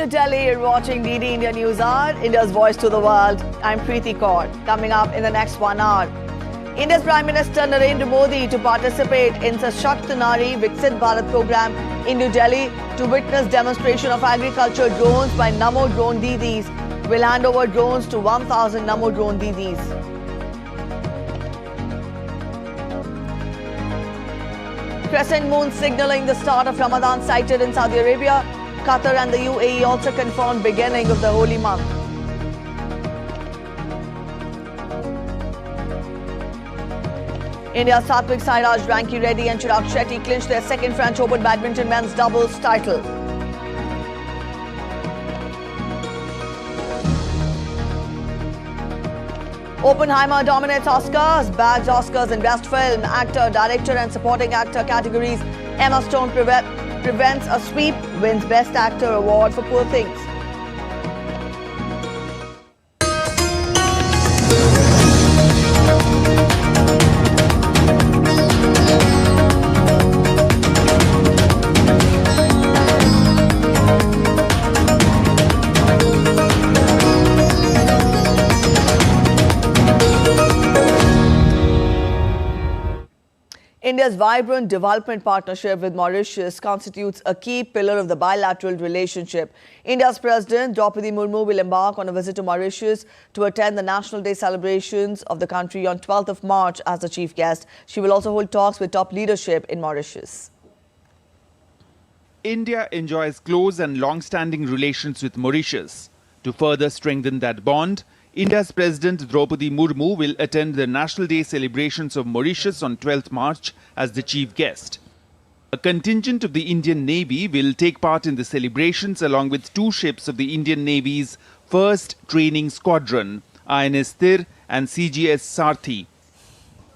Delhi. You're watching DD India News Hour, India's voice to the world. I'm Preeti Kaur. Coming up in the next 1 hour, India's Prime Minister Narendra Modi to participate in Sashakt Nari Viksit Bharat program in New Delhi to witness demonstration of agriculture drones by Namo drone Didis. Will hand over drones to 1,000 Namo drone Didis. Crescent moon signaling the start of Ramadan sighted in Saudi Arabia. Qatar and the UAE also confirmed beginning of the holy month. India's Satwik-Chirag French Reddy and Chirag Shetty clinched their second French Open badminton men's doubles title. Oppenheimer dominates Oscars, bags Oscars in Best Film, Actor, Director and Supporting Actor categories. Emma Stone prevents a sweep, wins Best Actor award for Poor Things. India's vibrant development partnership with Mauritius constitutes a key pillar of the bilateral relationship. India's President Draupadi Murmu will embark on a visit to Mauritius to attend the National Day celebrations of the country on 12th of March as the chief guest. She will also hold talks with top leadership in Mauritius. India enjoys close and long-standing relations with Mauritius. To further strengthen that bond, India's President Draupadi Murmu will attend the National Day celebrations of Mauritius on 12th March as the chief guest. A contingent of the Indian Navy will take part in the celebrations along with 2 ships of the Indian Navy's 1st Training Squadron, INS Tir and CGS Sarthi.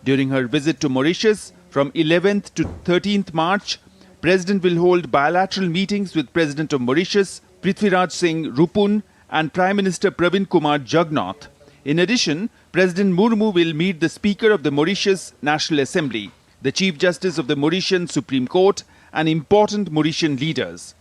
During her visit to Mauritius from 11th to 13th March, President will hold bilateral meetings with President of Mauritius, Prithviraj Singh Rupun, and Prime Minister Pravin Kumar Jugnauth. In addition, President Murmu will meet the Speaker of the Mauritius National Assembly, the Chief Justice of the Mauritian Supreme Court, and important Mauritian leaders.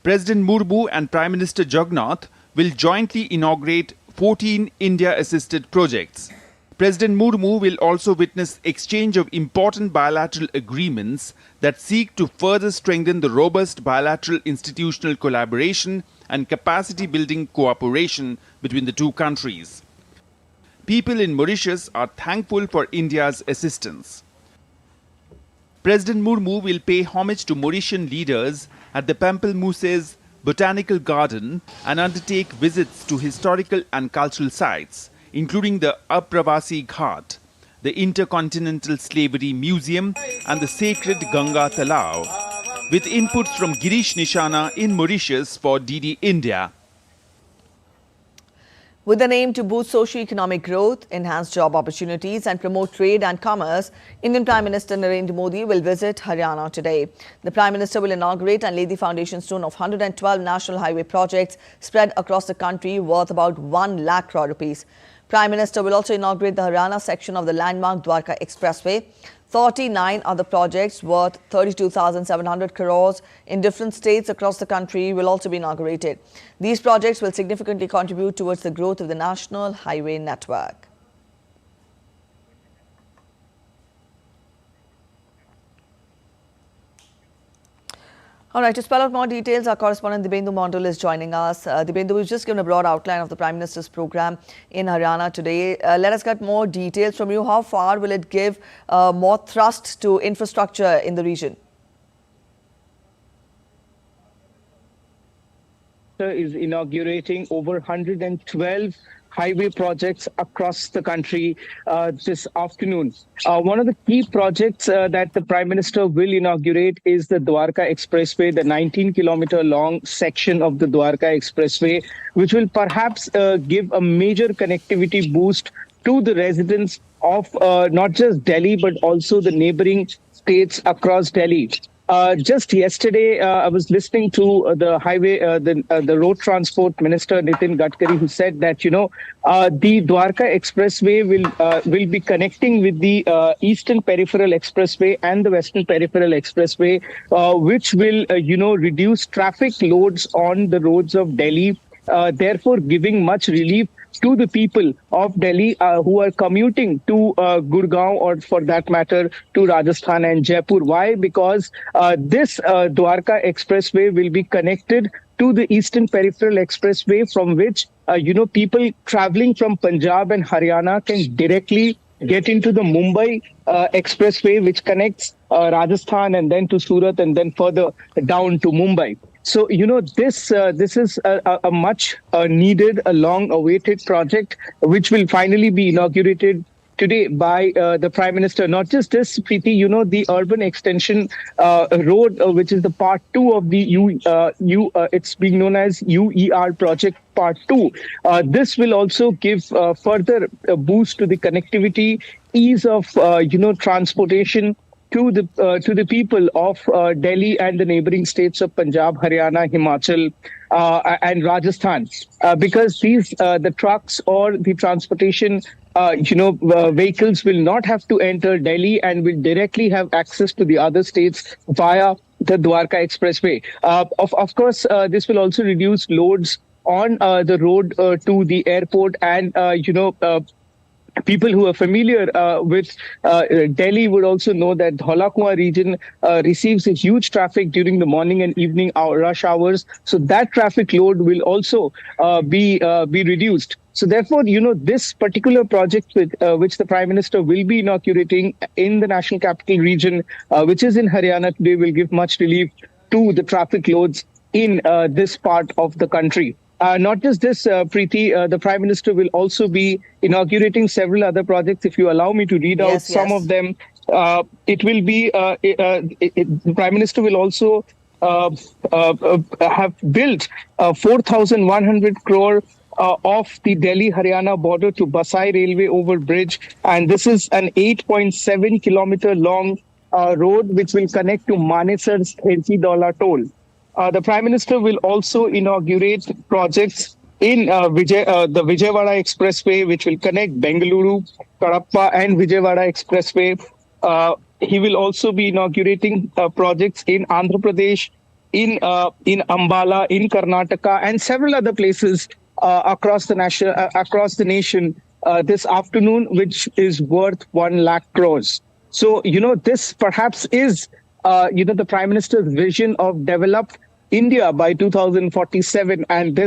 President Murmu and Prime Minister Jugnauth will jointly inaugurate 14 India-assisted projects. President Murmu will also witness exchange of important bilateral agreements that seek to further strengthen the robust bilateral institutional collaboration and capacity-building cooperation between the two countries. People in Mauritius are thankful for India's assistance. President Murmu will pay homage to Mauritian leaders at the Pamplemousses Botanical Garden and undertake visits to historical and cultural sites, including the Apravasi Ghat, the Intercontinental Slavery Museum and the Sacred Ganga Talao, with inputs from Girish Nishana in Mauritius for DD India. With an aim to boost socio-economic growth, enhance job opportunities and promote trade and commerce, Indian Prime Minister Narendra Modi will visit Haryana today. The Prime Minister will inaugurate and lay the foundation stone of 112 national highway projects spread across the country worth about 1 lakh crore rupees. Prime Minister will also inaugurate the Haryana section of the landmark Dwarka Expressway. 39 other projects worth 32,700 crores in different states across the country will also be inaugurated. These projects will significantly contribute towards the growth of the national highway network. All right, to spell out more details, our correspondent Dibendu Mondal is joining us. Dibendu, we've just given a broad outline of the Prime Minister's program in Haryana today. Let us get more details from you. How far will it give more thrust to infrastructure in the region? Is inaugurating over 112 highway projects across the country this afternoon. One of the key projects that the Prime Minister will inaugurate is the Dwarka Expressway, the 19-kilometer long section of the Dwarka Expressway, which will perhaps give a major connectivity boost to the residents of not just Delhi, but also the neighboring states across Delhi. Just yesterday, I was listening to the road transport minister Nitin Gadkari, who said that the Dwarka Expressway will be connecting with the Eastern Peripheral Expressway and the Western Peripheral Expressway, which will reduce traffic loads on the roads of Delhi, therefore giving much relief to the people of Delhi who are commuting to Gurgaon, or for that matter to Rajasthan and Jaipur. Why? Because this Dwarka Expressway will be connected to the Eastern Peripheral Expressway, from which people traveling from Punjab and Haryana can directly get into the Mumbai Expressway, which connects Rajasthan and then to Surat and then further down to Mumbai. So, this is a much needed, a long awaited project, which will finally be inaugurated today by the Prime Minister. Not just this, Preeti, the urban extension road, which is the part 2 of the it's being known as UER project part 2. This will also give further boost to the connectivity, ease of, transportation to the people of Delhi and the neighboring states of Punjab, Haryana, Himachal, and Rajasthan, because the trucks or the transportation vehicles will not have to enter Delhi and will directly have access to the other states via the Dwarka Expressway. Of course, this will also reduce loads on the road to the airport, and people who are familiar with Delhi would also know that Dholakua region receives a huge traffic during the morning and evening rush hours. So that traffic load will also be reduced. So therefore, this particular project which the Prime Minister will be inaugurating in the National Capital Region, which is in Haryana today, will give much relief to the traffic loads in this part of the country. Not just this, Preeti, the Prime Minister will also be inaugurating several other projects. If you allow me to read out some of them, it will be, the Prime Minister will also have built 4,100 crore off the Delhi-Haryana border to Basai Railway Overbridge. And this is an 8.7 kilometer long road which will connect to Manesar's Khersi Daula toll. The Prime Minister will also inaugurate projects in the Vijayawada Expressway, which will connect Bengaluru, Kadapa and Vijayawada Expressway. He will also be inaugurating projects in Andhra Pradesh, in Ambala, in Karnataka, and several other places across the nation this afternoon, which is worth 1 lakh crores. So, this perhaps is the Prime Minister's vision of developed India by 2047, and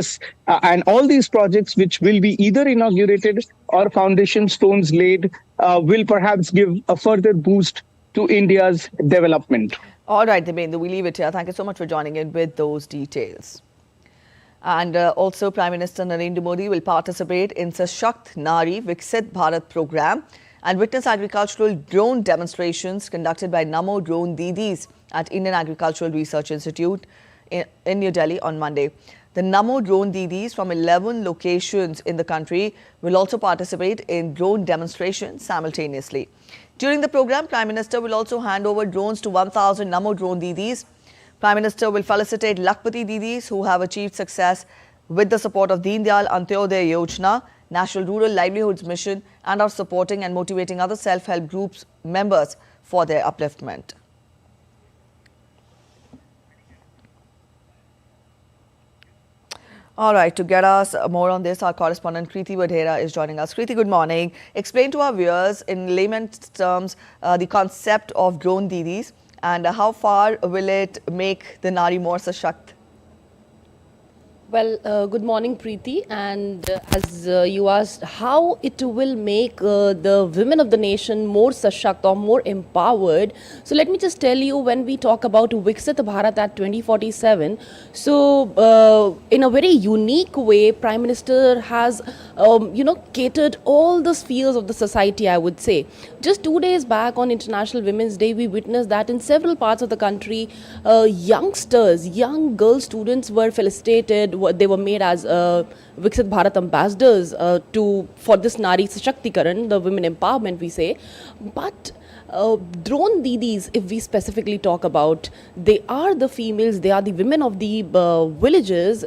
and all these projects, which will be either inaugurated or foundation stones laid, will perhaps give a further boost to India's development. All right, Dibendra, we leave it here. Thank you so much for joining in with those details. And also, Prime Minister Narendra Modi will participate in Sashakt Nari Viksit Bharat program and witness agricultural drone demonstrations conducted by Namo Drone Didis at Indian Agricultural Research Institute in New Delhi on Monday. The Namo Drone Didis from 11 locations in the country will also participate in drone demonstrations simultaneously. During the program, Prime Minister will also hand over drones to 1,000 Namo Drone Didis. Prime Minister will felicitate Lakhpati Didis who have achieved success with the support of Deen Dayal Antyodaya Yojana, National Rural Livelihoods Mission, and are supporting and motivating other self-help groups members for their upliftment. All right, to get us more on this, our correspondent Kriti Vadhera is joining us. Kriti, good morning. Explain to our viewers in layman's terms the concept of drone Didis and how far will it make the Nari more Sashakt? Well, good morning, Preeti. And as you asked, how it will make the women of the nation more Sashakt or more empowered. So let me just tell you, when we talk about Viksit Bharat at 2047, so in a very unique way, Prime Minister has, catered all the spheres of the society, I would say. Just 2 days back on International Women's Day, we witnessed that in several parts of the country, youngsters, young girl students were felicitated, they were made as Viksit Bharat ambassadors for this Nari Sashakti-Karan, the women empowerment we say. But drone didis, if we specifically talk about, they are the females, they are the women of the villages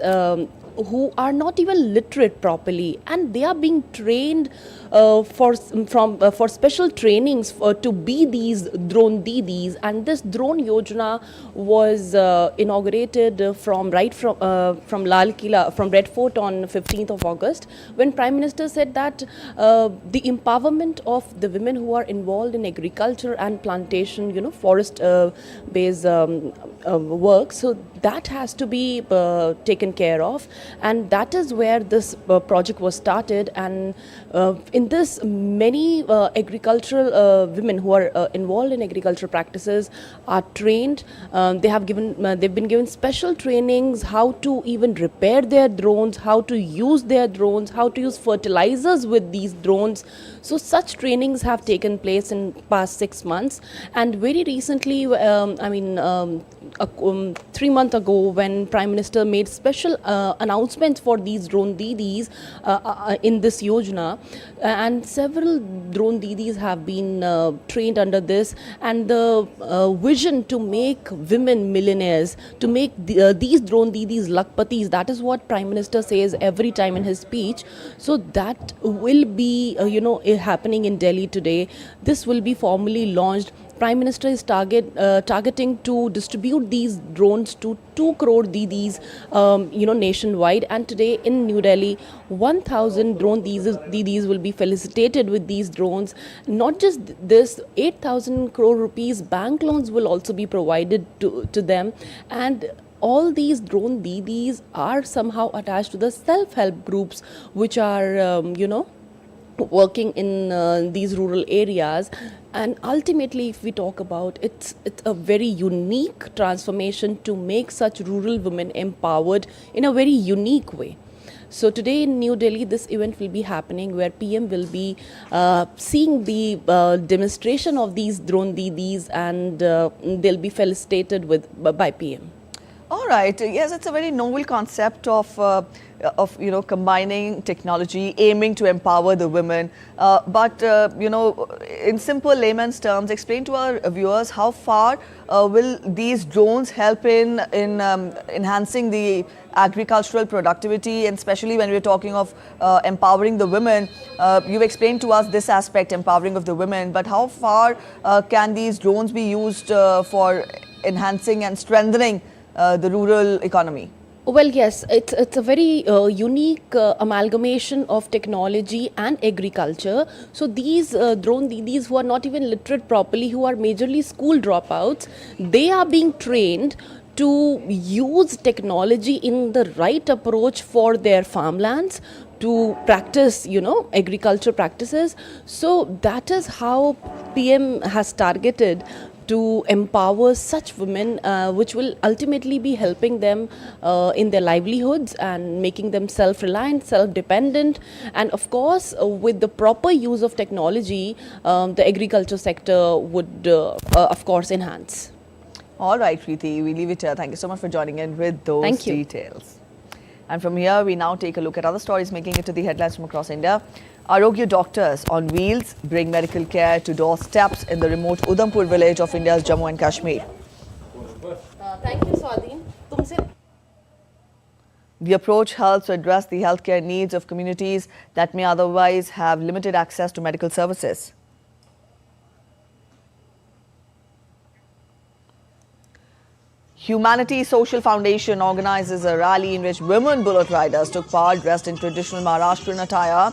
who are not even literate properly, and they are being trained for special trainings to be these drone didis. And this drone yojana was inaugurated from Lal Killa, from Red Fort on 15th of August, when Prime Minister said that the empowerment of the women who are involved in agriculture and plantation, forest based work, so that has to be taken care of, and that is where this project was started. And in this, many agricultural women who are involved in agricultural practices are trained. They've been given special trainings how to even repair their drones, how to use their drones, how to use fertilizers with these drones. So such trainings have taken place in past 6 months, and very recently, 3 months ago, when Prime Minister made special announcements for these drone didis in this yojana, and several drone didis have been trained under this, and the vision to make women millionaires, to make these drone didis lakpatis, that is what Prime Minister says every time in his speech. So that will be happening in Delhi today. This will be formally launched. Prime Minister is targeting to distribute these drones to 2 crore didis, nationwide. And today in New Delhi, 1,000 drone didis will be felicitated with these drones. Not just this, 8,000 crore rupees bank loans will also be provided to them. And all these drone didis are somehow attached to the self-help groups, which are, working in these rural areas. And ultimately, if we talk about it's a very unique transformation to make such rural women empowered in a very unique way. So today in New Delhi, this event will be happening where PM will be seeing the demonstration of these drone didis, and they'll be felicitated by PM. All right. Yes, it's a very novel concept of combining technology, aiming to empower the women. But in simple layman's terms, explain to our viewers how far will these drones help in enhancing the agricultural productivity, and especially when we're talking of empowering the women. You've explained to us this aspect, empowering of the women, but how far can these drones be used for enhancing and strengthening the rural economy? Well, yes, it's a very unique amalgamation of technology and agriculture. So these drone didis who are not even literate properly, who are majorly school dropouts, they are being trained to use technology in the right approach for their farmlands, to practice, agriculture practices. So that is how PM has targeted to empower such women, which will ultimately be helping them in their livelihoods and making them self-reliant, self-dependent. And of course, with the proper use of technology, the agriculture sector would, of course, enhance. All right, Preeti, we leave it here. Thank you so much for joining in with those details. And from here, we now take a look at other stories making it to the headlines from across India. Arogya doctors on wheels bring medical care to doorsteps in the remote Udhampur village of India's Jammu and Kashmir. Thank you, Swadhin. The approach helps to address the healthcare needs of communities that may otherwise have limited access to medical services. Humanity Social Foundation organizes a rally in which women bullet riders took part dressed in traditional Maharashtrian attire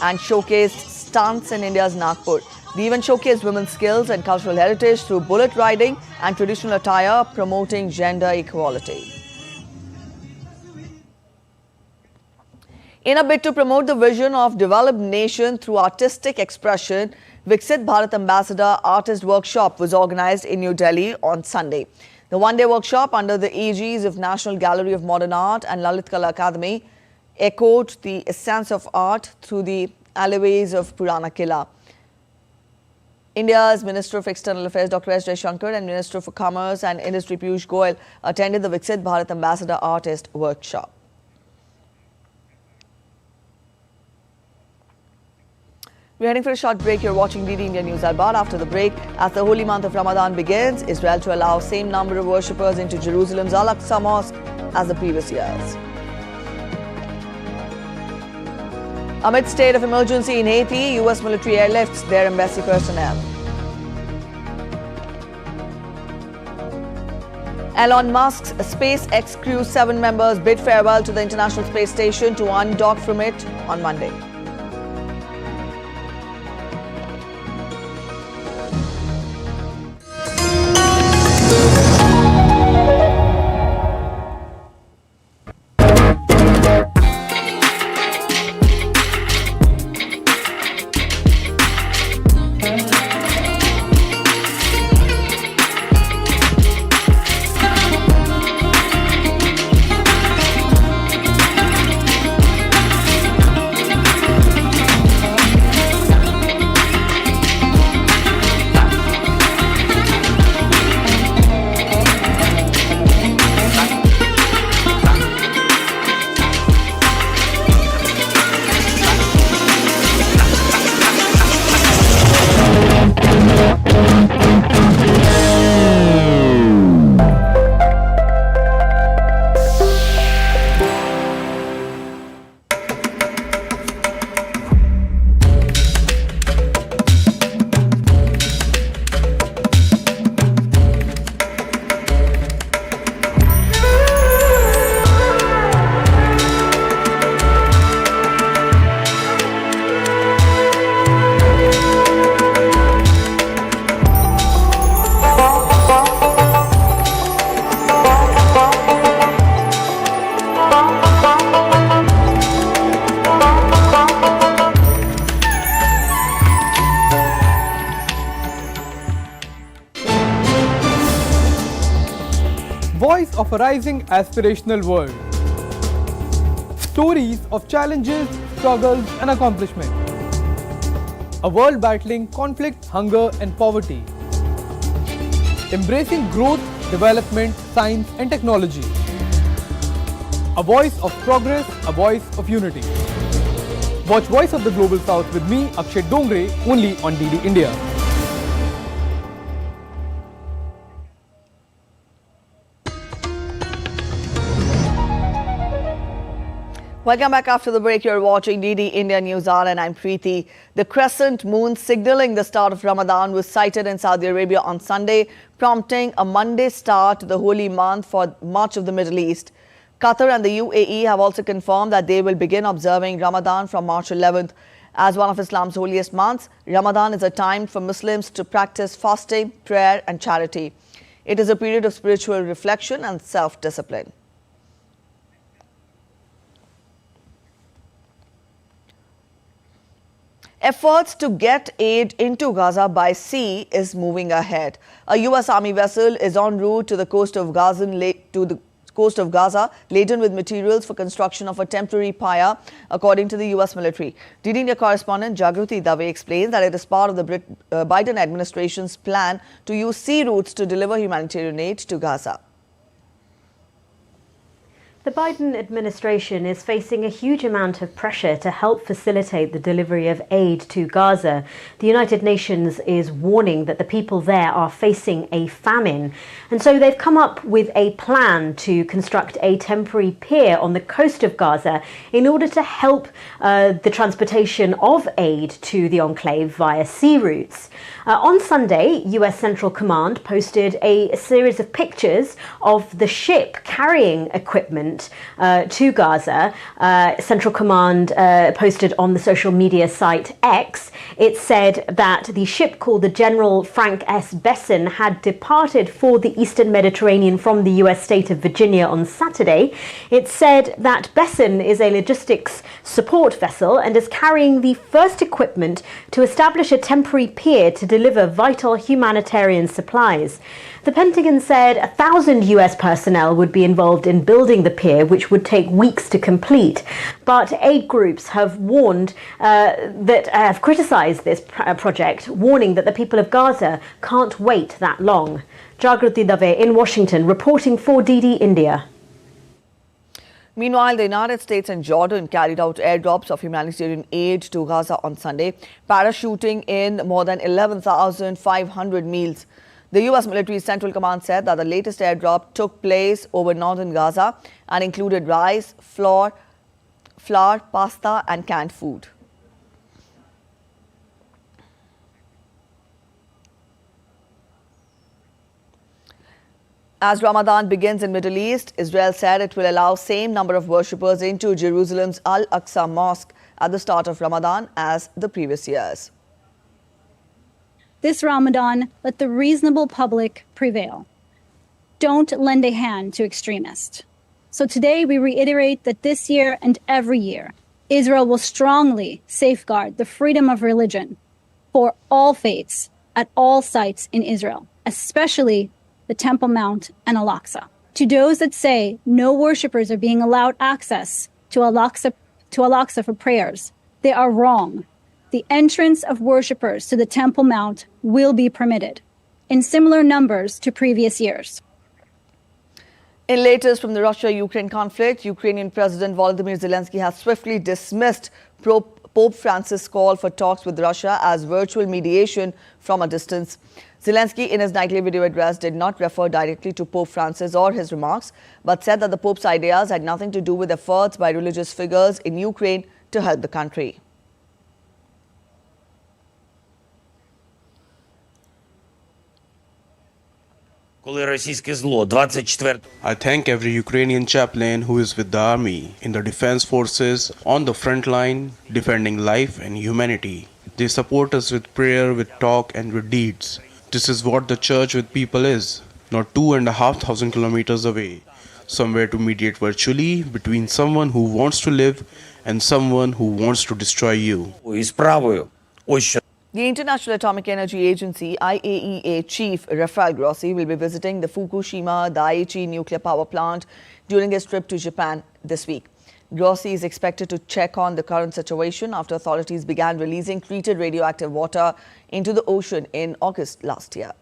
and showcased stunts in India's Nagpur. The event showcased women's skills and cultural heritage through bullet riding and traditional attire, promoting gender equality. In a bid to promote the vision of developed nation through artistic expression, Viksit Bharat Ambassador Artist Workshop was organized in New Delhi on Sunday. The one-day workshop under the aegis of National Gallery of Modern Art and Lalit Kala Academy echoed the essence of art through the alleyways of Purana Killa. India's Minister of External Affairs Dr. S. Jaishankar and Minister for Commerce and Industry Piyush Goyal attended the Viksit Bharat Ambassador Artist Workshop. We're heading for a short break. You're watching DD India News Albad. After the break, as the holy month of Ramadan begins, Israel to allow same number of worshippers into Jerusalem's Al-Aqsa Mosque as the previous years. Amid state of emergency in Haiti, US military airlifts their embassy personnel. Elon Musk's SpaceX crew 7 members bid farewell to the International Space Station to undock from it on Monday. Voice of a rising aspirational world. Stories of challenges, struggles and accomplishment. A world battling conflict, hunger and poverty. Embracing growth, development, science and technology. A voice of progress, a voice of unity. Watch Voice of the Global South with me, Akshay Dongre, only on DD India. Welcome back after the break. You're watching DD India News Hour and I'm Preeti. The crescent moon signaling the start of Ramadan was sighted in Saudi Arabia on Sunday, prompting a Monday start to the holy month for much of the Middle East. Qatar and the UAE have also confirmed that they will begin observing Ramadan from March 11th. As one of Islam's holiest months, Ramadan is a time for Muslims to practice fasting, prayer and charity. It is a period of spiritual reflection and self-discipline. Efforts to get aid into Gaza by sea is moving ahead. A U.S. Army vessel is en route to the coast of Gaza laden with materials for construction of a temporary pier, according to the U.S. military. DD India correspondent Jagruti Dave explains that it is part of the Biden administration's plan to use sea routes to deliver humanitarian aid to Gaza. The Biden administration is facing a huge amount of pressure to help facilitate the delivery of aid to Gaza. The United Nations is warning that the people there are facing a famine. And so they've come up with a plan to construct a temporary pier on the coast of Gaza in order to help the transportation of aid to the enclave via sea routes. On Sunday, US Central Command posted a series of pictures of the ship carrying equipment to Gaza. Central Command posted on the social media site X. It said that the ship called the General Frank S. Besson had departed for the Eastern Mediterranean from the US state of Virginia on Saturday. It said that Besson is a logistics support vessel and is carrying the first equipment to establish a temporary pier to deliver vital humanitarian supplies. The Pentagon said 1,000 US personnel would be involved in building the pier, which would take weeks to complete. But aid groups have warned that have criticized this project, warning that the people of Gaza can't wait that long. Jagruti Dave in Washington, reporting for DD India. Meanwhile, the United States and Jordan carried out airdrops of humanitarian aid to Gaza on Sunday, parachuting in more than 11,500 meals. The U.S. military's Central Command said that the latest airdrop took place over northern Gaza and included rice, flour, pasta and canned food. As Ramadan begins in Middle East, Israel said it will allow same number of worshippers into Jerusalem's Al-Aqsa Mosque at the start of Ramadan as the previous years. This Ramadan, let the reasonable public prevail. Don't lend a hand to extremists. So today we reiterate that this year and every year, Israel will strongly safeguard the freedom of religion for all faiths at all sites in Israel, especially the Temple Mount and Al-Aqsa. To those that say no worshippers are being allowed access to Al-Aqsa for prayers, they are wrong. The entrance of worshippers to the Temple Mount will be permitted in similar numbers to previous years. In latest from the Russia-Ukraine conflict, Ukrainian President Volodymyr Zelensky has swiftly dismissed Pope Francis' call for talks with Russia as virtual mediation from a distance. Zelensky, in his nightly video address, did not refer directly to Pope Francis or his remarks, but said that the Pope's ideas had nothing to do with efforts by religious figures in Ukraine to help the country. I thank every Ukrainian chaplain who is with the army, in the defense forces, on the front line, defending life and humanity. They support us with prayer, with talk and with deeds. This is what the church with people is, not 2,500 kilometers away, somewhere to mediate virtually between someone who wants to live and someone who wants to destroy you. The International Atomic Energy Agency IAEA chief Rafael Grossi will be visiting the Fukushima Daiichi nuclear power plant during his trip to Japan this week. Grossi is expected to check on the current situation after authorities began releasing treated radioactive water into the ocean in August last year.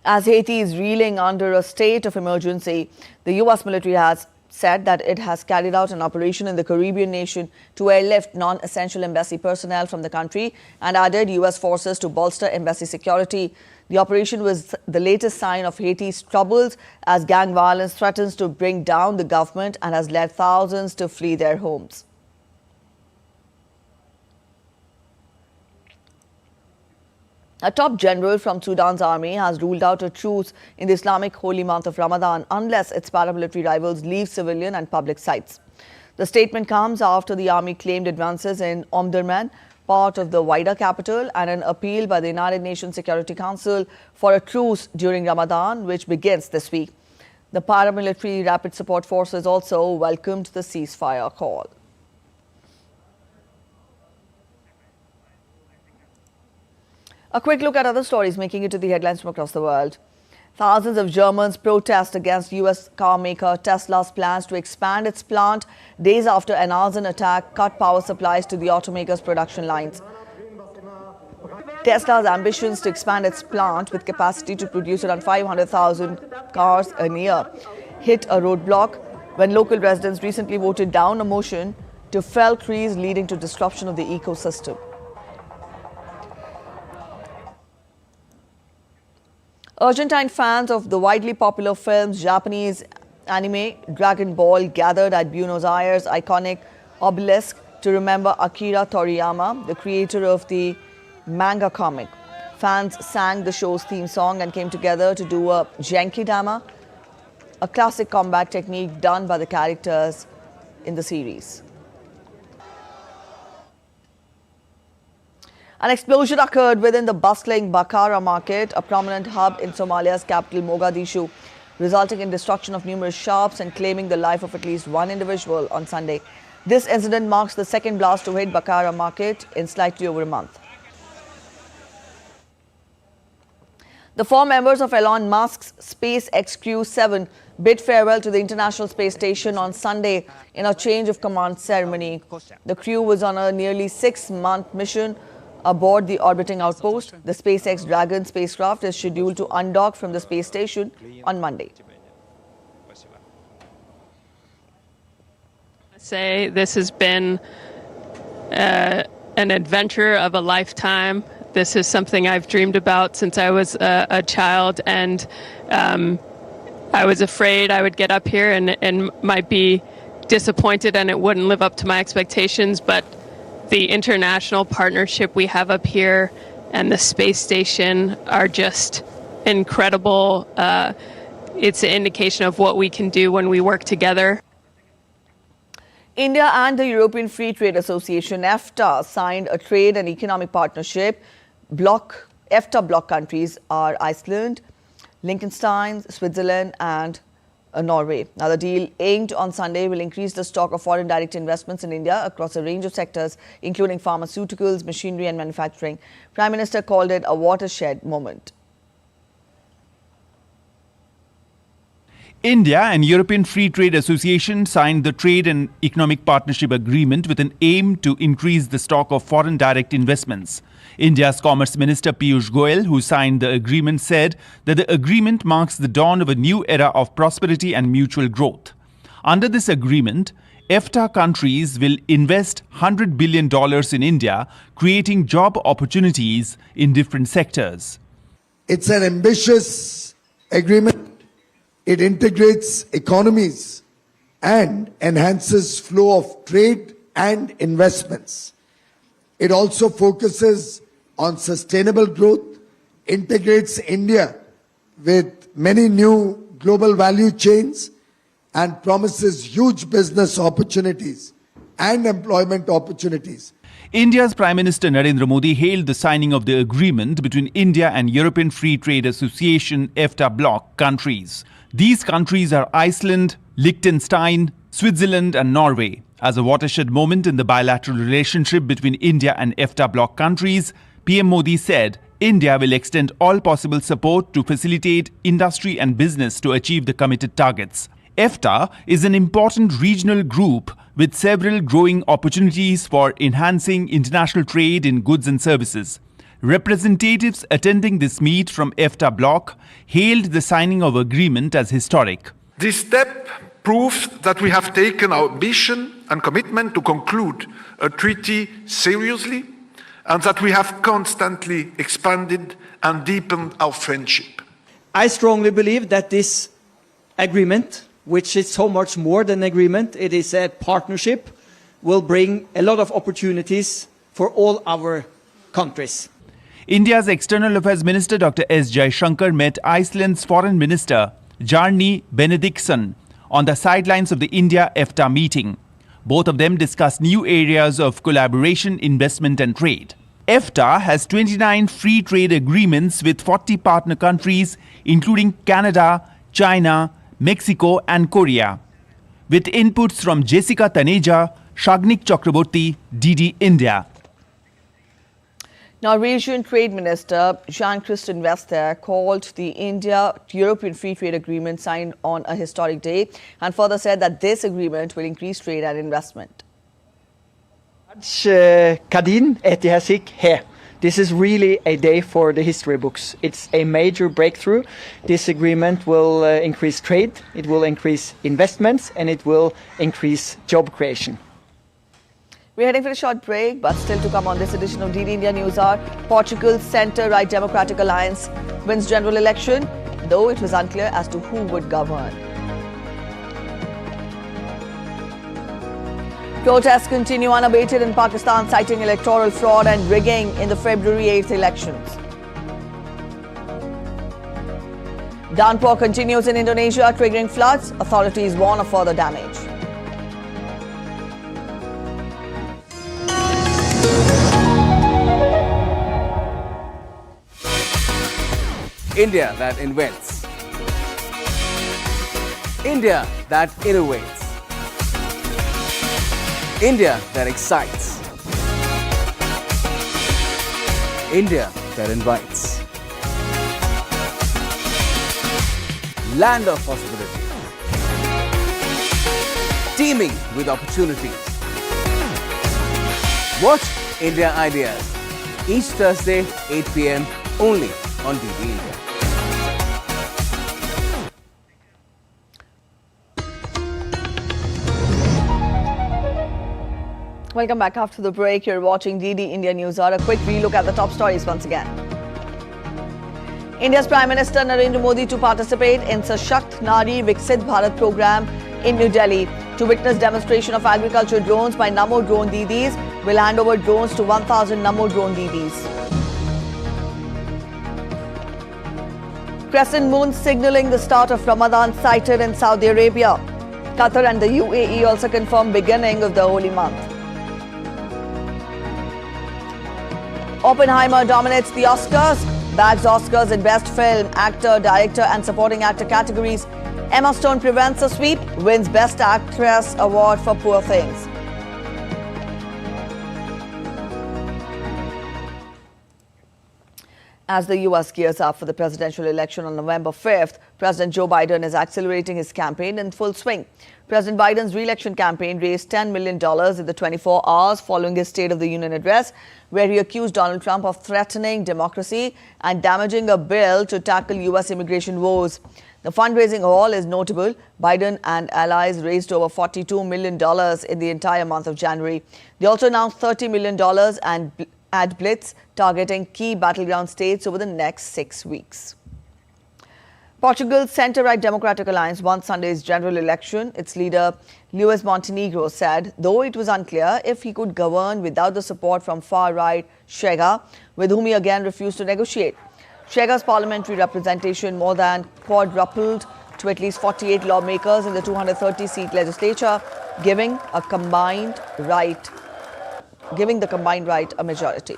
As Haiti is reeling under a state of emergency, the U.S. military has said that it has carried out an operation in the Caribbean nation to airlift non-essential embassy personnel from the country and added U.S. forces to bolster embassy security. The operation was the latest sign of Haiti's troubles as gang violence threatens to bring down the government and has led thousands to flee their homes. A top general from Sudan's army has ruled out a truce in the Islamic holy month of Ramadan unless its paramilitary rivals leave civilian and public sites. The statement comes after the army claimed advances in Omdurman, part of the wider capital, and an appeal by the United Nations Security Council for a truce during Ramadan, which begins this week. The paramilitary rapid support forces also welcomed the ceasefire call. A quick look at other stories making it to the headlines from across the world. Thousands of Germans protest against U.S. car maker Tesla's plans to expand its plant days after an arson attack cut power supplies to the automaker's production lines. Tesla's ambitions to expand its plant with capacity to produce around 500,000 cars a year hit a roadblock when local residents recently voted down a motion to fell trees, leading to disruption of the ecosystem. Argentine fans of the widely popular film's Japanese anime Dragon Ball gathered at Buenos Aires' iconic obelisk to remember Akira Toriyama, the creator of the manga comic. Fans sang the show's theme song and came together to do a Genkidama, a classic combat technique done by the characters in the series. An explosion occurred within the bustling Bakara market, a prominent hub in Somalia's capital Mogadishu, resulting in destruction of numerous shops and claiming the life of at least one individual on Sunday. This incident marks the second blast to hit Bakara market in slightly over a month. The 4 members of Elon Musk's SpaceX Crew 7 bid farewell to the International Space Station on Sunday in a change of command ceremony. The crew was on a nearly 6-month mission aboard the orbiting outpost. The SpaceX Dragon spacecraft is scheduled to undock from the space station on Monday. Say this has been an adventure of a lifetime. This is something I've dreamed about since I was a child, and I was afraid I would get up here and might be disappointed and it wouldn't live up to my expectations, but the international partnership we have up here and the space station are just incredible. It's an indication of what we can do when we work together. India and the European Free Trade Association, EFTA, signed a trade and economic partnership. EFTA bloc countries are Iceland, Liechtenstein, Switzerland and Norway. Now, the deal inked on Sunday will increase the stock of foreign direct investments in India across a range of sectors, including pharmaceuticals, machinery and manufacturing. Prime Minister called it a watershed moment. India and European Free Trade Association signed the Trade and Economic Partnership Agreement with an aim to increase the stock of foreign direct investments. India's Commerce Minister Piyush Goyal, who signed the agreement, said that the agreement marks the dawn of a new era of prosperity and mutual growth. Under this agreement, EFTA countries will invest $100 billion in India, creating job opportunities in different sectors. It's an ambitious agreement. It integrates economies and enhances flow of trade and investments. It also focuses on sustainable growth, integrates India with many new global value chains, and promises huge business opportunities and employment opportunities. India's Prime Minister Narendra Modi hailed the signing of the agreement between India and European Free Trade Association EFTA bloc countries. These countries are Iceland, Liechtenstein, Switzerland and Norway. As a watershed moment in the bilateral relationship between India and EFTA bloc countries, PM Modi said India will extend all possible support to facilitate industry and business to achieve the committed targets. EFTA is an important regional group with several growing opportunities for enhancing international trade in goods and services. Representatives attending this meet from EFTA bloc hailed the signing of agreement as historic. This step proves that we have taken our ambition and commitment to conclude a treaty seriously, and that we have constantly expanded and deepened our friendship. I strongly believe that this agreement, which is so much more than an agreement, it is a partnership, will bring a lot of opportunities for all our countries. India's External Affairs Minister Dr. S. Jaishankar met Iceland's Foreign Minister Bjarni Benediktsson on the sidelines of the India-EFTA meeting. Both of them discussed new areas of collaboration, investment and trade. EFTA has 29 free trade agreements with 40 partner countries, including Canada, China, Mexico and Korea. With inputs from Jessica Taneja, Shagnik Chakraborty, DD India. Norwegian Trade Minister Jean-Christian Vestager called the India-European Free Trade Agreement signed on a historic day and further said that this agreement will increase trade and investment. This is really a day for the history books. It's a major breakthrough. This agreement will increase trade, it will increase investments and it will increase job creation. We're heading for a short break, but still to come on this edition of DD India News Hour, Portugal's centre-right Democratic Alliance wins general election, though it was unclear as to who would govern. Protests continue unabated in Pakistan, citing electoral fraud and rigging in the February 8th elections. Downpour continues in Indonesia, triggering floods. Authorities warn of further damage. India that invents. India that innovates. India that excites. India that invites. Land of possibility. Teeming with opportunities. Watch India Ideas. each Thursday, 8 p.m. only on DD India. Welcome back after the break. You're watching DD India News Hour. A quick relook at the top stories once again. India's Prime Minister Narendra Modi to participate in Sashakt Nari Viksit Bharat program in New Delhi. To witness demonstration of agriculture drones by Namo drone Didis, will hand over drones to 1,000 Namo drone Didis. Crescent moon signalling the start of Ramadan sighted in Saudi Arabia. Qatar and the UAE also confirmed beginning of the holy month. Oppenheimer dominates the Oscars, bags Oscars in Best Film, Actor, Director and Supporting Actor categories. Emma Stone prevents a sweep, wins Best Actress award for Poor Things. As the US gears up for the presidential election on November 5th, President Joe Biden is accelerating his campaign in full swing. President Biden's re-election campaign raised $10 million in the 24 hours following his State of the Union address, where he accused Donald Trump of threatening democracy and damaging a bill to tackle US immigration woes. The fundraising haul is notable. Biden and allies raised over $42 million in the entire month of January. They also announced $30 million and ad blitz targeting key battleground states over the next 6 weeks. Portugal's centre-right Democratic Alliance won Sunday's general election. Its leader, Luís Montenegro, said, though it was unclear if he could govern without the support from far-right Chega, with whom he again refused to negotiate. Chega's parliamentary representation more than quadrupled to at least 48 lawmakers in the 230-seat legislature, giving the combined right a majority.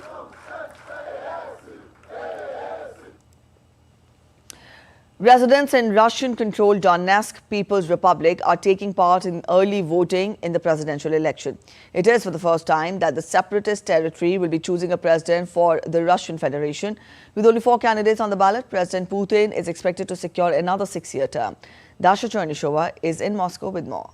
Residents in Russian-controlled Donetsk People's Republic are taking part in early voting in the presidential election. It is for the first time that the separatist territory will be choosing a president for the Russian Federation. With only 4 candidates on the ballot, President Putin is expected to secure another 6-year term. Dasha Chernyshova is in Moscow with more.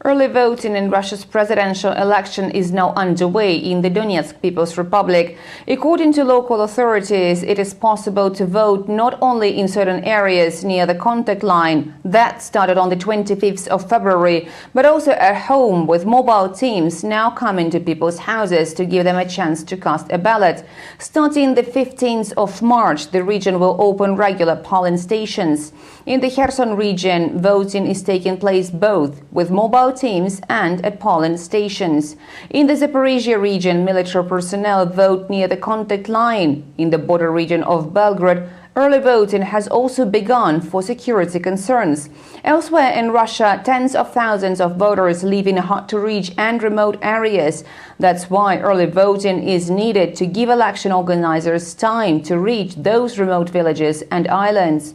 Early voting in Russia's presidential election is now underway in the Donetsk People's Republic. According to local authorities, it is possible to vote not only in certain areas near the contact line that started on the 25th of February, but also at home, with mobile teams now coming to people's houses to give them a chance to cast a ballot. Starting the 15th of March, the region will open regular polling stations. In the Kherson region, voting is taking place both with mobile teams and at polling stations. In the Zaporizhia region, military personnel vote near the contact line. In the border region of Belgrade, early voting has also begun for security concerns. Elsewhere in Russia, tens of thousands of voters live in hard-to-reach and remote areas. That's why early voting is needed to give election organizers time to reach those remote villages and islands.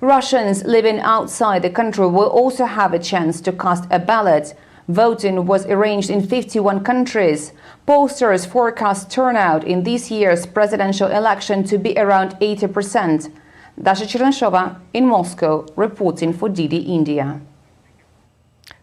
Russians living outside the country will also have a chance to cast a ballot. Voting was arranged in 51 countries. Pollsters forecast turnout in this year's presidential election to be around 80%. Dasha Chernyshova in Moscow, reporting for DD India.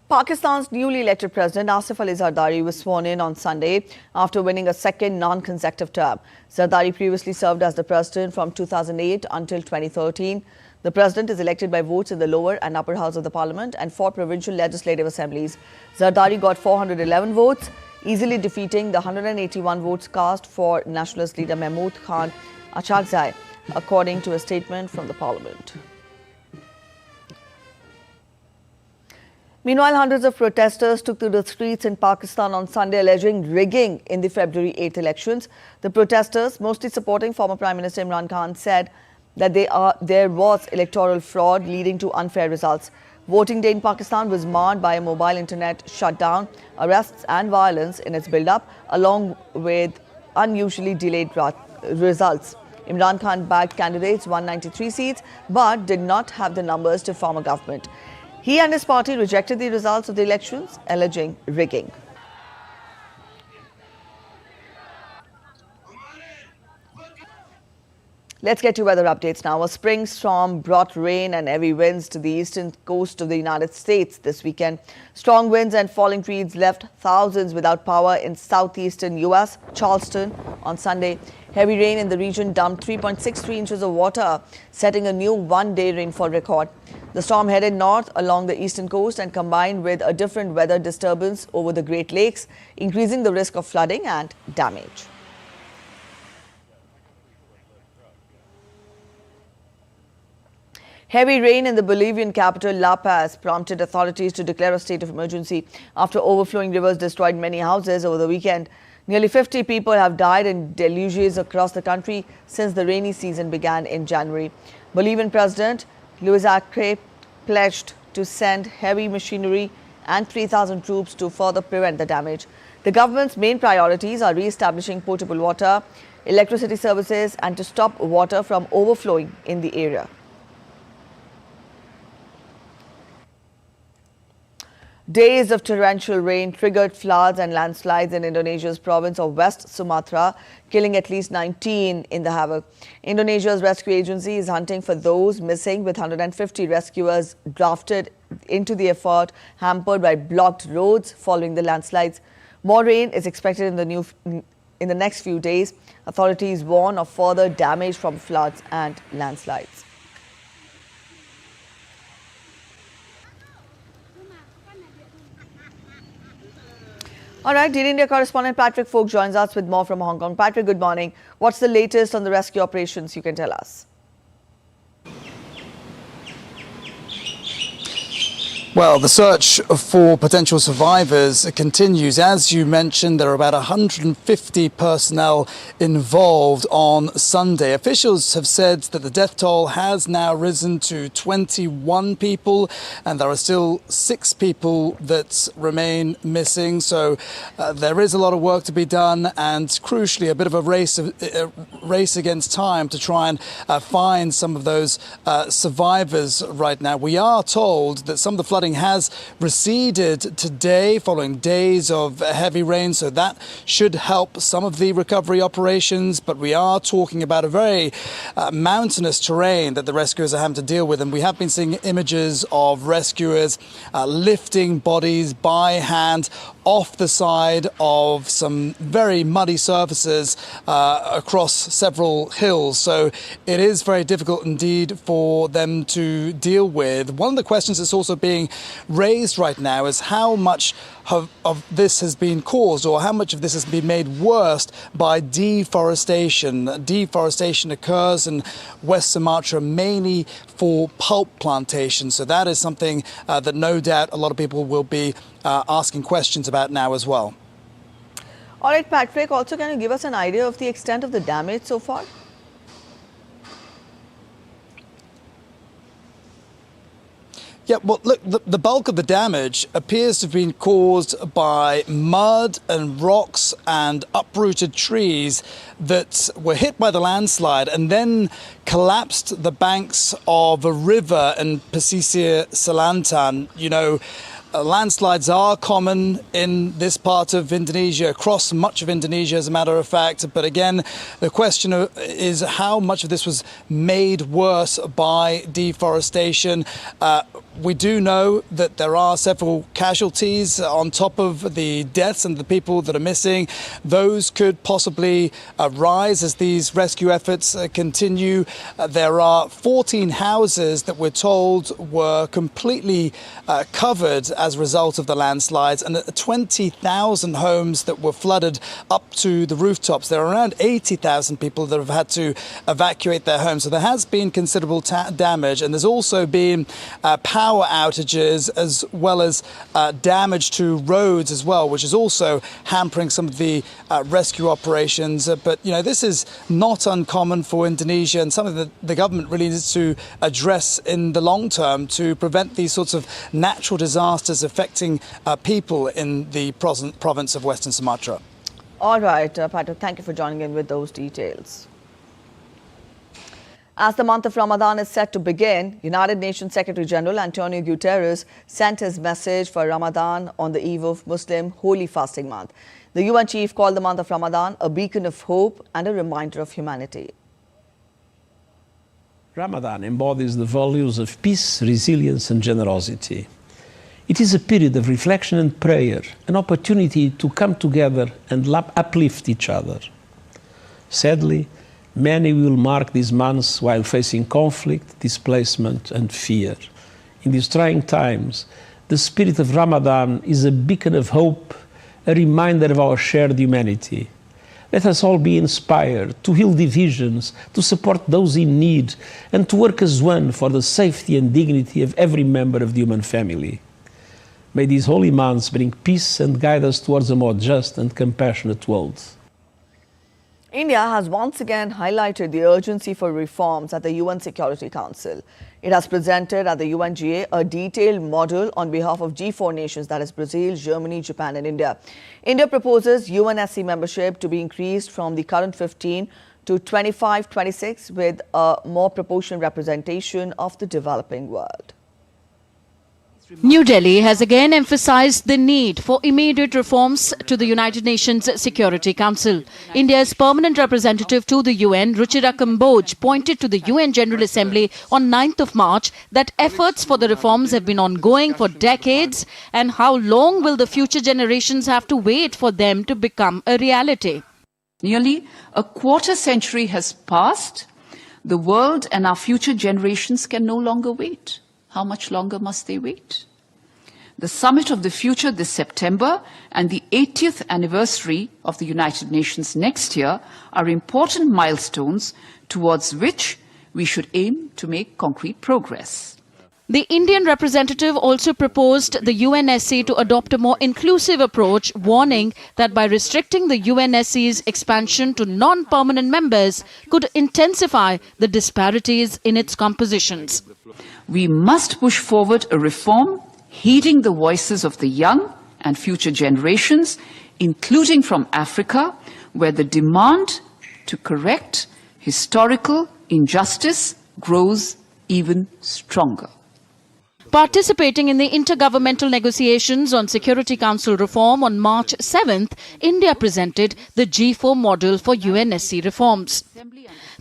Pakistan's newly elected president Asif Ali Zardari was sworn in on Sunday after winning a second non-consecutive term. Zardari previously served as the president from 2008 until 2013. The president is elected by votes in the lower and upper house of the parliament and 4 provincial legislative assemblies. Zardari got 411 votes, easily defeating the 181 votes cast for nationalist leader Mahmood Khan Achakzai, according to a statement from the parliament. Meanwhile, hundreds of protesters took to the streets in Pakistan on Sunday alleging rigging in the February 8th elections. The protesters, mostly supporting former Prime Minister Imran Khan, said that there was electoral fraud leading to unfair results. Voting day in Pakistan was marred by a mobile internet shutdown, arrests and violence in its build-up, along with unusually delayed results. Imran Khan backed candidates 193 seats but did not have the numbers to form a government. He and his party rejected the results of the elections, alleging rigging. Let's get to weather updates now. A spring storm brought rain and heavy winds to the eastern coast of the United States this weekend. Strong winds and falling trees left thousands without power in southeastern U.S., Charleston on Sunday. Heavy rain in the region dumped 3.63 inches of water, setting a new one-day rainfall record. The storm headed north along the eastern coast and combined with a different weather disturbance over the Great Lakes, increasing the risk of flooding and damage. Heavy rain in the Bolivian capital La Paz prompted authorities to declare a state of emergency after overflowing rivers destroyed many houses over the weekend. Nearly 50 people have died in deluges across the country since the rainy season began in January. Bolivian President Luis Arce pledged to send heavy machinery and 3,000 troops to further prevent the damage. The government's main priorities are re-establishing potable water, electricity services, and to stop water from overflowing in the area. Days of torrential rain triggered floods and landslides in Indonesia's province of West Sumatra, killing at least 19 in the havoc. Indonesia's rescue agency is hunting for those missing, with 150 rescuers drafted into the effort, hampered by blocked roads following the landslides. More rain is expected in the next few days. Authorities warn of further damage from floods and landslides. All right, Dear India correspondent Patrick Folk joins us with more from Hong Kong. Patrick, good morning. What's the latest on the rescue operations you can tell us? Well, the search for potential survivors continues. As you mentioned, there are about 150 personnel involved on Sunday. Officials have said that the death toll has now risen to 21 people, and there are still 6 people that remain missing. So there is a lot of work to be done, and crucially, a bit of a race against time to try and find some of those survivors right now. We are told that some of the flooding has receded today following days of heavy rain, so that should help some of the recovery operations. But we are talking about a very mountainous terrain that the rescuers are having to deal with, and we have been seeing images of rescuers lifting bodies by hand off the side of some very muddy surfaces across several hills. So it is very difficult indeed for them to deal with. One of the questions that's also being raised right now is how much of this has been caused, or how much of this has been made worse by deforestation. Deforestation occurs in West Sumatra mainly for pulp plantations. So that is something that no doubt a lot of people will be asking questions about now as well. All right, Patrick, also can you give us an idea of the extent of the damage so far? Yeah, well, look, the bulk of the damage appears to have been caused by mud and rocks and uprooted trees that were hit by the landslide and then collapsed the banks of a river in Pesisir Selatan. You know, landslides are common in this part of Indonesia, across much of Indonesia, as a matter of fact. But again, the question is how much of this was made worse by deforestation. We do know that there are several casualties on top of the deaths and the people that are missing. Those could possibly rise as these rescue efforts continue. There are 14 houses that we're told were completely covered as a result of the landslides, and 20,000 homes that were flooded up to the rooftops. There are around 80,000 people that have had to evacuate their homes. So there has been considerable damage, and there's also been power outages as well as damage to roads as well, which is also hampering some of the rescue operations. But, you know, this is not uncommon for Indonesia and something that the government really needs to address in the long term to prevent these sorts of natural disasters affecting people in the province of Western Sumatra. All right, Patrick, thank you for joining in with those details. As the month of Ramadan is set to begin, United Nations Secretary General Antonio Guterres sent his message for Ramadan on the eve of Muslim Holy Fasting Month. The UN chief called the month of Ramadan a beacon of hope and a reminder of humanity. Ramadan embodies the values of peace, resilience, and generosity. It is a period of reflection and prayer, an opportunity to come together and uplift each other. Sadly, many will mark these months while facing conflict, displacement, and fear. In these trying times, the spirit of Ramadan is a beacon of hope, a reminder of our shared humanity. Let us all be inspired to heal divisions, to support those in need, and to work as one for the safety and dignity of every member of the human family. May these holy months bring peace and guide us towards a more just and compassionate world. India has once again highlighted the urgency for reforms at the UN Security Council. It has presented at the UNGA a detailed model on behalf of G4 nations, that is Brazil, Germany, Japan and India. India proposes UNSC membership to be increased from the current 15 to 25-26 with a more proportional representation of the developing world. New Delhi has again emphasized the need for immediate reforms to the United Nations Security Council. India's permanent representative to the UN, Ruchira Kamboj, pointed to the UN General Assembly on 9th of March that efforts for the reforms have been ongoing for decades, and how long will the future generations have to wait for them to become a reality? Nearly a quarter century has passed. The world and our future generations can no longer wait. How much longer must they wait? The Summit of the Future this September and the 80th anniversary of the United Nations next year are important milestones towards which we should aim to make concrete progress. The Indian representative also proposed the UNSC to adopt a more inclusive approach, warning that by restricting the UNSC's expansion to non-permanent members could intensify the disparities in its compositions. We must push forward a reform heeding the voices of the young and future generations, including from Africa, where the demand to correct historical injustice grows even stronger. Participating in the intergovernmental negotiations on Security Council reform on March 7th, India presented the G4 model for UNSC reforms.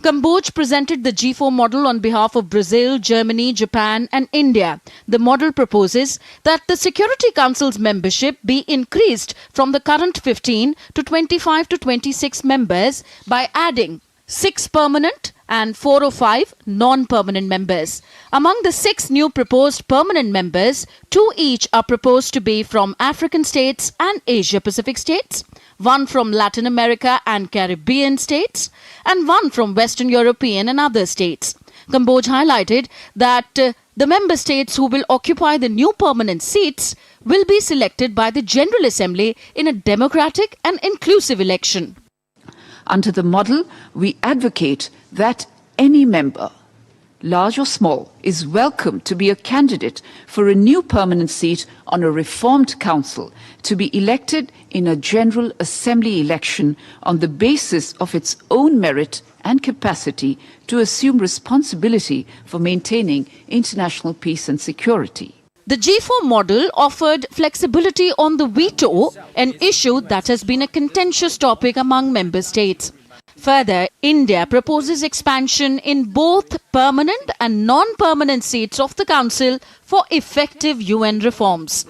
Kamboj presented the G4 model on behalf of Brazil, Germany, Japan and India. The model proposes that the Security Council's membership be increased from the current 15 to 25 to 26 members by adding 6 permanent and 4 or 5 non-permanent members. Among the 6 new proposed permanent members, 2 each are proposed to be from African states and Asia-Pacific states, 1 from Latin America and Caribbean states, and 1 from Western European and other states. Kamboj highlighted that the member states who will occupy the new permanent seats will be selected by the General Assembly in a democratic and inclusive election. Under the model, we advocate that any member, large or small, is welcome to be a candidate for a new permanent seat on a reformed council to be elected in a General Assembly election on the basis of its own merit and capacity to assume responsibility for maintaining international peace and security. The G4 model offered flexibility on the veto, an issue that has been a contentious topic among member states. Further, India proposes expansion in both permanent and non-permanent seats of the Council for effective UN reforms.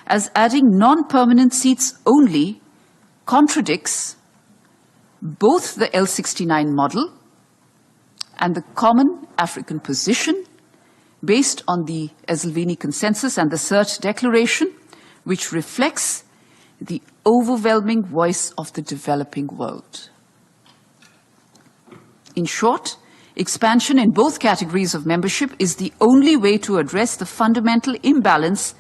As adding non-permanent seats only contradicts both the L69 model and the common African position based on the Esselvini Consensus and the CERT Declaration, which reflects the overwhelming voice of the developing world. In short, expansion in both categories of membership is the only way to address the fundamental imbalance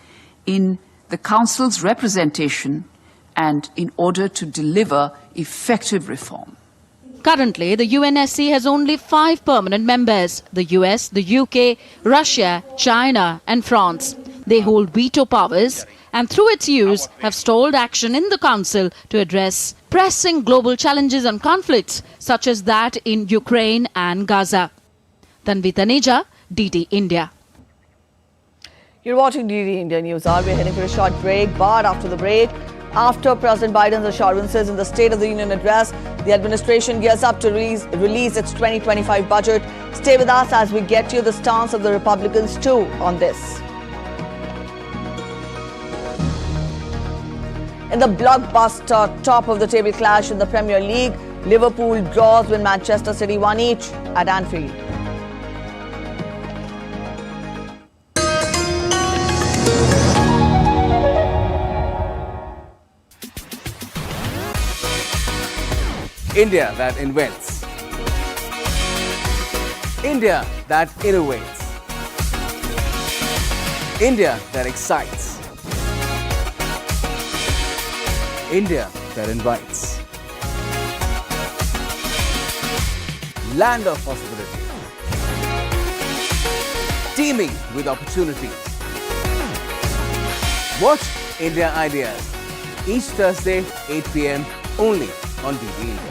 in the Council's representation and in order to deliver effective reform. Currently, the UNSC has only 5 permanent members: the US, the UK, Russia, China and France. They hold veto powers and through its use have stalled action in the Council to address pressing global challenges and conflicts such as that in Ukraine and Gaza. Tanvi Taneja, DD India. You're watching DD India News Hour. We're heading for a short break, but after the break, after President Biden's assurances in the State of the Union address, The administration gears up to release its 2025 budget. Stay with us as we get you the stance of the Republicans too on this. In the blockbuster top-of-the-table clash in the Premier League, Liverpool draws with Manchester City 1 each at Anfield. India that invents. India that innovates. India that excites. India that invites. Land of possibilities. Teeming with opportunities. Watch India Ideas each Thursday, 8 p.m. only on DD India.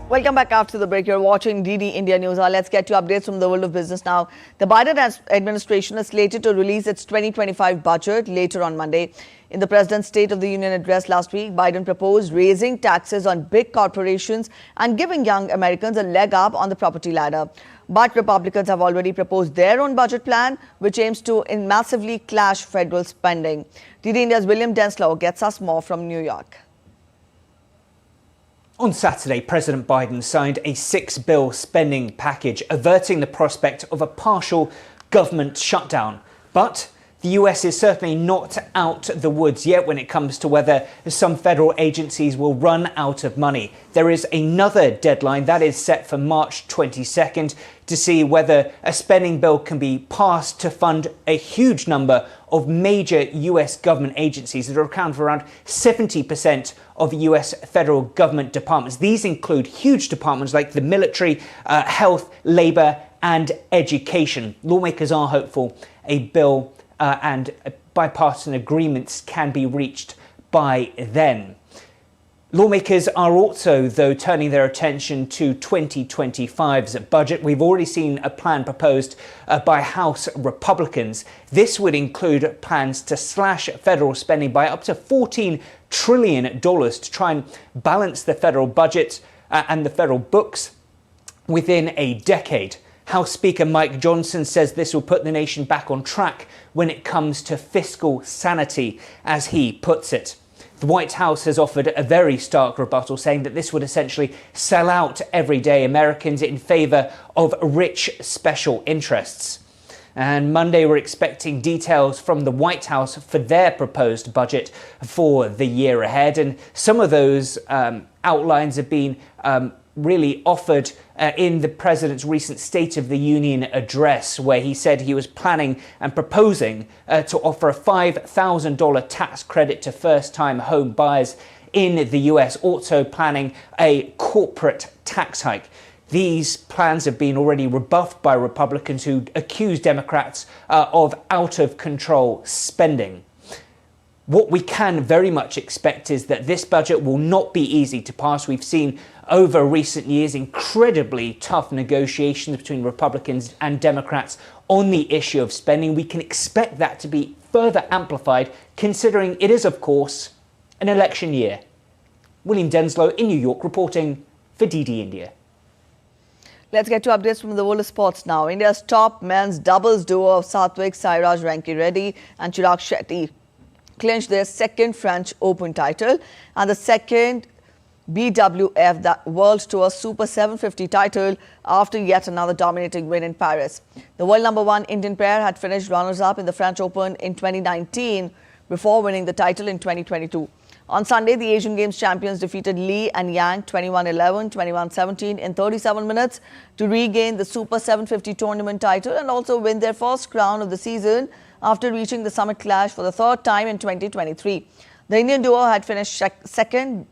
Welcome back after the break. You're watching DD India News. Let's get to updates from the world of business now. The Biden administration is slated to release its 2025 budget later on Monday. In the President's State of the Union address last week, Biden proposed raising taxes on big corporations and giving young Americans a leg up on the property ladder. But Republicans have already proposed their own budget plan, which aims to massively slash federal spending. DD India's William Denslow gets us more from New York. On Saturday, President Biden signed a six-bill spending package, averting the prospect of a partial government shutdown. But the US is certainly not out the woods yet when it comes to whether some federal agencies will run out of money. There is another deadline that is set for March 22nd to see whether a spending bill can be passed to fund a huge number of major US government agencies that account for around 70% of US federal government departments. These include huge departments like the military, health, labor, and education. Lawmakers are hopeful a bill and bipartisan agreements can be reached by then. Lawmakers are also, though, turning their attention to 2025's budget. We've already seen a plan proposed by House Republicans. This would include plans to slash federal spending by up to $14 trillion to try and balance the federal budget and the federal books within a decade. House Speaker Mike Johnson says this will put the nation back on track when it comes to fiscal sanity, as he puts it. The White House has offered a very stark rebuttal, saying that this would essentially sell out everyday Americans in favour of rich special interests. And Monday, we're expecting details from the White House for their proposed budget for the year ahead. And some of those outlines have been really offered in the president's recent State of the Union address, where he said he was planning and proposing to offer a $5,000 tax credit to first-time home buyers in the US, also planning a corporate tax hike. These plans have been already rebuffed by Republicans who accuse Democrats of out-of-control spending. What we can very much expect is that this budget will not be easy to pass. We've seen over recent years incredibly tough negotiations between Republicans and Democrats on the issue of spending. We can expect that to be further amplified, considering it is, of course, an election year. William Denslow in New York reporting for DD India. Let's get to updates from the world of sports now. India's top men's doubles duo of Satwik-Chirag Ranki Reddy and Chirag Shetty clinched their second French Open title and the second BWF, the World Tour Super 750 title, after yet another dominating win in Paris. The world number one Indian pair had finished runners-up in the French Open in 2019 before winning the title in 2022. On Sunday, the Asian Games champions defeated Lee and Yang 21-11, 21-17 in 37 minutes to regain the Super 750 tournament title and also win their first crown of the season after reaching the summit clash for the third time in 2023. The Indian duo had finished second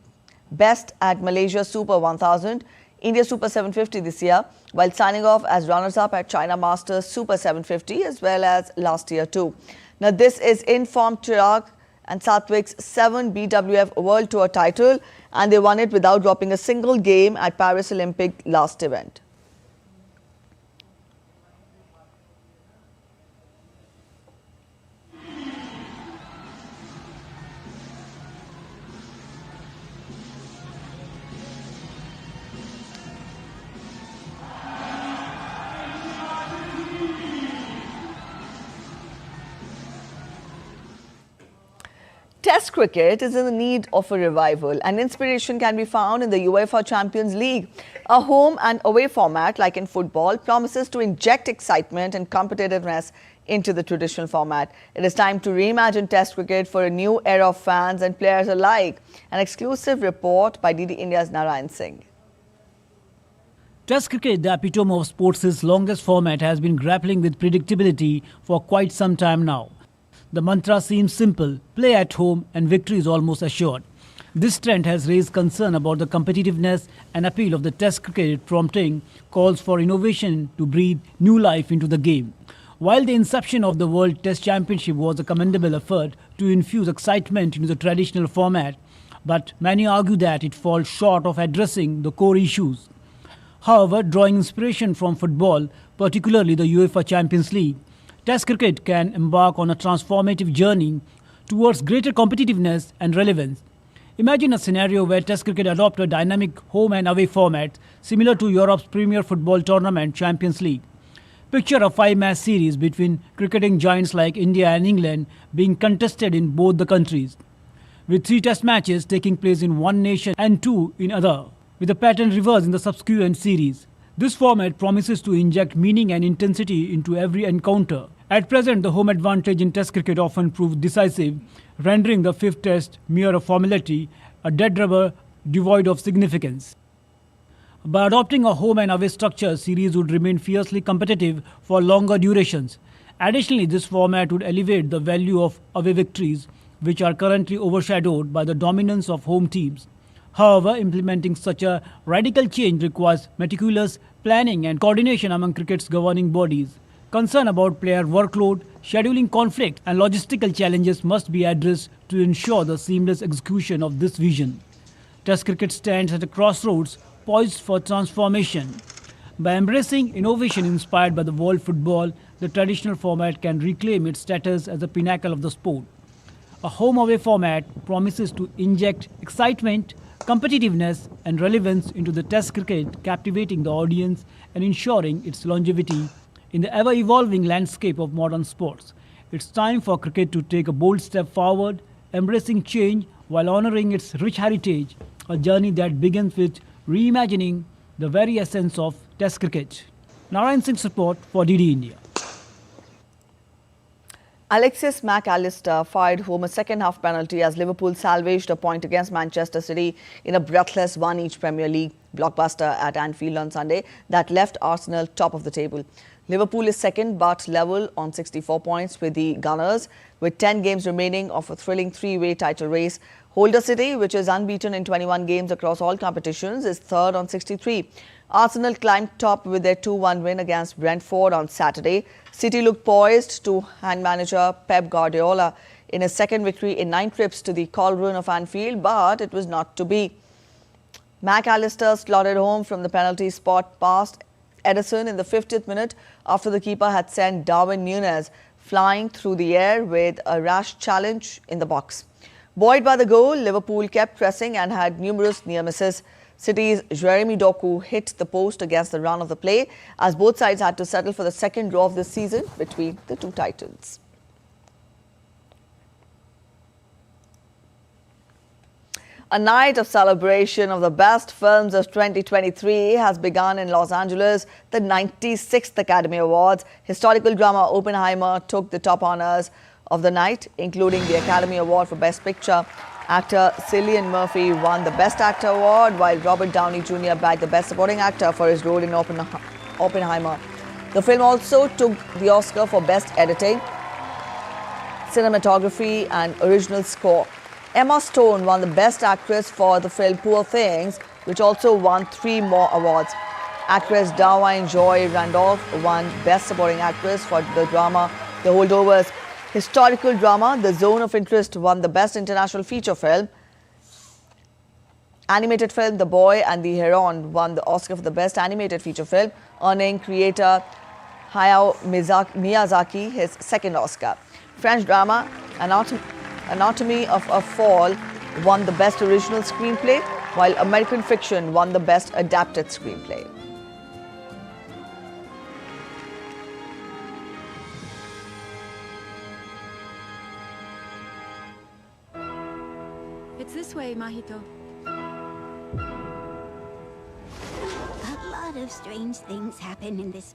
best at Malaysia Super 1000, India Super 750 this year, while signing off as runners-up at China Masters Super 750 as well as last year too. Now this is in-form Chirag and Satwik's 7 BWF World Tour title, and they won it without dropping a single game at Paris Olympic last event. Test cricket is in the need of a revival, and inspiration can be found in the UEFA Champions League. A home and away format, like in football, promises to inject excitement and competitiveness into the traditional format. It is time to reimagine Test cricket for a new era of fans and players alike. An exclusive report by DD India's Narayan Singh. Test cricket, the epitome of sports' longest format, has been grappling with predictability for quite some time now. The mantra seems simple: play at home and victory is almost assured. This trend has raised concern about the competitiveness and appeal of the Test cricket, prompting calls for innovation to breathe new life into the game. While the inception of the World Test Championship was a commendable effort to infuse excitement into the traditional format, but many argue that it falls short of addressing the core issues. However, drawing inspiration from football, particularly the UEFA Champions League, Test cricket can embark on a transformative journey towards greater competitiveness and relevance. Imagine a scenario where Test cricket adopts a dynamic home and away format similar to Europe's premier football tournament, Champions League. Picture a 5-match series between cricketing giants like India and England being contested in both the countries, with 3 test matches taking place in one nation and 2 in other, with the pattern reversed in the subsequent series. This format promises to inject meaning and intensity into every encounter. At present, the home advantage in Test cricket often proves decisive, rendering the 5th Test mere a formality, a dead rubber devoid of significance. By adopting a home and away structure, series would remain fiercely competitive for longer durations. Additionally, this format would elevate the value of away victories, which are currently overshadowed by the dominance of home teams. However, implementing such a radical change requires meticulous planning and coordination among cricket's governing bodies. Concern about player workload, scheduling conflict, and logistical challenges must be addressed to ensure the seamless execution of this vision. Test cricket stands at a crossroads, poised for transformation. By embracing innovation inspired by the world football, the traditional format can reclaim its status as a pinnacle of the sport. A home-away format promises to inject excitement, competitiveness, and relevance into the Test cricket, captivating the audience and ensuring its longevity in the ever-evolving landscape of modern sports. It's time for cricket to take a bold step forward, embracing change while honoring its rich heritage, a journey that begins with reimagining the very essence of Test cricket. Narayan Singh's report for DD India. Alexis Mac Allister fired home a second-half penalty as Liverpool salvaged a point against Manchester City in a breathless one-each Premier League blockbuster at Anfield on Sunday that left Arsenal top of the table. Liverpool is second but level on 64 points with the Gunners, with 10 games remaining of a thrilling 3-way title race. Holder City, which is unbeaten in 21 games across all competitions, is third on 63. Arsenal climbed top with their 2-1 win against Brentford on Saturday. City looked poised to hand manager Pep Guardiola in a second victory in 9 trips to the cauldron of Anfield, but it was not to be. Mac Allister slotted home from the penalty spot past Ederson in the 50th minute after the keeper had sent Darwin Núñez flying through the air with a rash challenge in the box. Buoyed by the goal, Liverpool kept pressing and had numerous near misses. City's Jeremy Doku hit the post against the run of the play as both sides had to settle for the second draw of this season between the two titans. A night of celebration of the best films of 2023 has begun in Los Angeles. The 96th Academy Awards. Historical drama Oppenheimer took the top honors of the night, including the Academy Award for Best Picture. Actor Cillian Murphy won the Best Actor award, while Robert Downey Jr. bagged the Best Supporting Actor for his role in Oppenheimer. The film also took the Oscar for Best Editing, Cinematography and Original Score. Emma Stone won the Best Actress for the film Poor Things, which also won 3 more awards. Actress Dwayne Joy Randolph won Best Supporting Actress for the drama The Holdovers. Historical drama The Zone of Interest won the Best International Feature Film. Animated film The Boy and the Heron won the Oscar for the Best Animated Feature Film, earning creator Hayao Miyazaki his second Oscar. French drama Anatomy of a Fall won the Best Original Screenplay, while American Fiction won the Best Adapted Screenplay. It's this way, Mahito. A lot of strange things happen in this.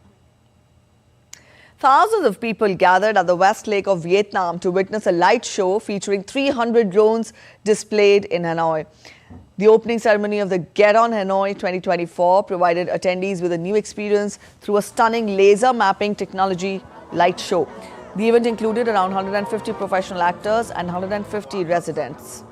Thousands of people gathered at the West Lake of Vietnam to witness a light show featuring 300 drones displayed in Hanoi. The opening ceremony of the Get On Hanoi 2024 provided attendees with a new experience through a stunning laser mapping technology light show. The event included around 150 professional actors and 150 residents.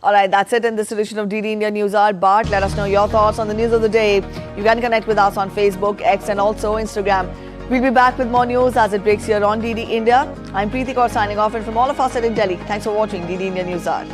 All right, that's it in this edition of DD India News Hour. But let us know your thoughts on the news of the day. You can connect with us on Facebook, X and also Instagram. We'll be back with more news as it breaks here on DD India. I'm Preeti Kaur signing off, and from all of us at in Delhi, thanks for watching DD India News Hour.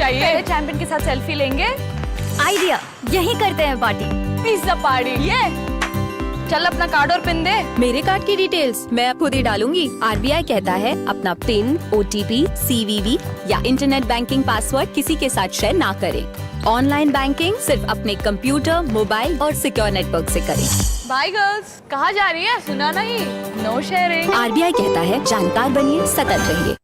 पहले champion के साथ selfie लेंगे। Idea, यही करते हैं party. Pizza party. ये चल अपना कार्ड और पिन दे। मेरे कार्ड की डिटेल्स मैं खुद ही डालूंगी। आरबीआई कहता है अपना पिन, ओटीपी, सीवीवी या इंटरनेट बैंकिंग पासवर्ड किसी के साथ शेयर ना करें। ऑनलाइन बैंकिंग सिर्फ अपने कंप्यूटर, मोबाइल और सिक्योर नेटवर्क से करें। बाय गर्ल्स, कहाँ जा रही है? सुना नहीं? No sharing. आरबीआई कहता है जानकार बनिए, सतर्क रहिए।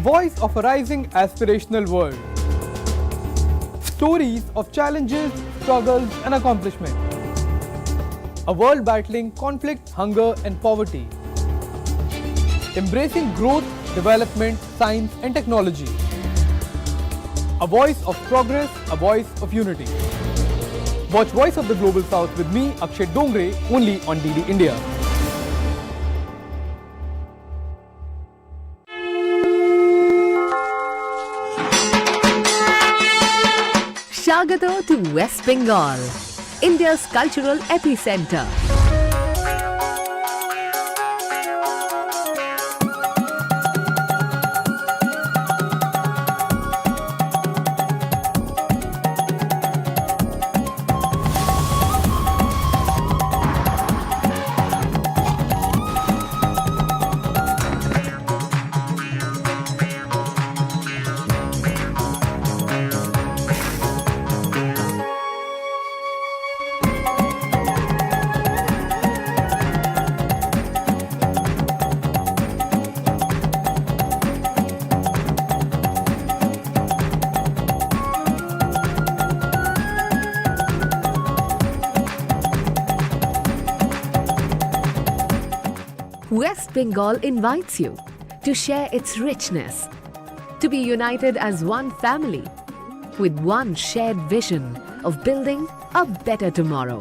Voice of a rising aspirational world. Stories of challenges, struggles and accomplishment. A world battling conflict, hunger and poverty. Embracing growth, development, science and technology. A voice of progress, a voice of unity. Watch Voice of the Global South with me, Akshay Dongre, only on DD India. Shagato to West Bengal, India's cultural epicenter. West Bengal invites you to share its richness, to be united as one family with one shared vision of building a better tomorrow.